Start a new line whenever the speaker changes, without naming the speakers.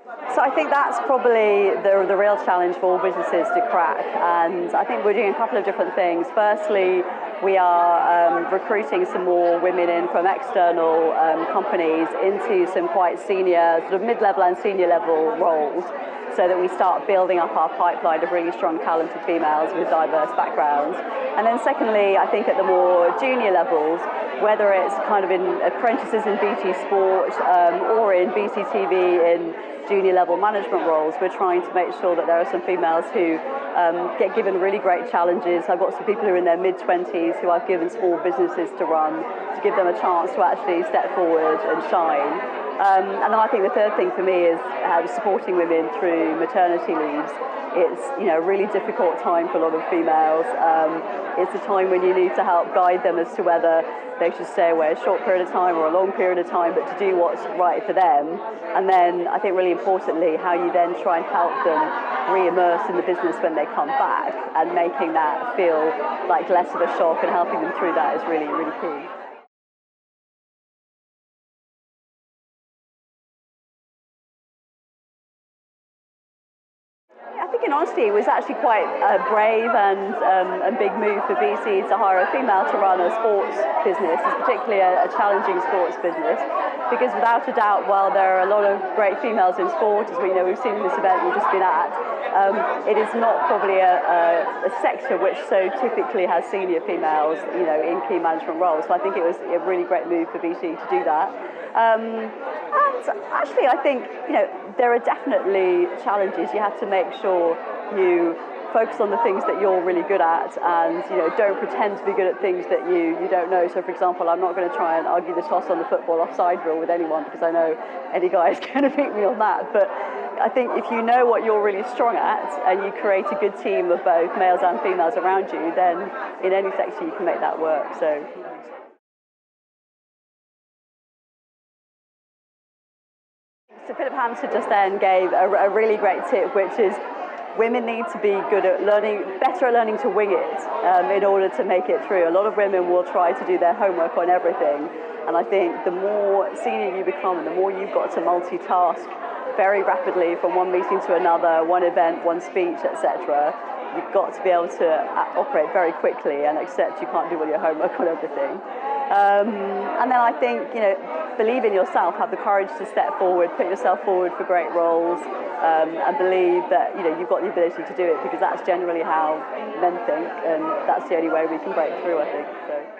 So I think that's probably the real challenge for all businesses to crack, and I think we're doing a couple of different things. Firstly, we are recruiting some more women in from external companies into some quite senior, sort of mid-level and senior level roles, so that we start building up our pipeline of really strong, talented females with diverse backgrounds. And then secondly, I think at the more junior levels, whether it's kind of in apprentices in BT Sport or in BT TV in junior level management roles, we're trying to make sure that there are some females who get given really great challenges. I've got some people who are in their mid-20s who I've given small businesses to run, to give them a chance to actually step forward and shine. And then I think the third thing for me is supporting women through maternity leaves. It's a really difficult time for a lot of females. It's a time when you need to help guide them as to whether they should stay away a short period of time or a long period of time, but to do what's right for them. And then I think really importantly, how you then try and help them re-immerse in the business when they come back, and making that feel like less of a shock and helping them through that is really, really key. I think in honesty it was actually quite a brave and big move for BT to hire a female to run a sports business, particularly a challenging sports business, because without a doubt, while there are a lot of great females in sport, as we've seen in this event we've just been at, it is not probably a sector which so typically has senior females, in key management roles. So I think it was a really great move for BT to do that. And actually, I think there are definitely challenges. You have to make sure you focus on the things that you're really good at, and don't pretend to be good at things that you don't know. So, for example, I'm not going to try and argue the toss on the football offside rule with anyone, because I know any guy is going to beat me on that. But I think if you know what you're really strong at and you create a good team of both males and females around you, then in any sector you can make that work. So Philip Hampton just then gave a really great tip, which is women need to be better at learning to wing it in order to make it through. A lot of women will try to do their homework on everything, and I think the more senior you become and the more you've got to multitask very rapidly from one meeting to another, one event, one speech, etc., you've got to be able to operate very quickly and accept you can't do all your homework on everything. And then I think, believe in yourself, have the courage to step forward, put yourself forward for great roles, and believe that you've got the ability to do it, because that's generally how men think, and that's the only way we can break through, I think. So.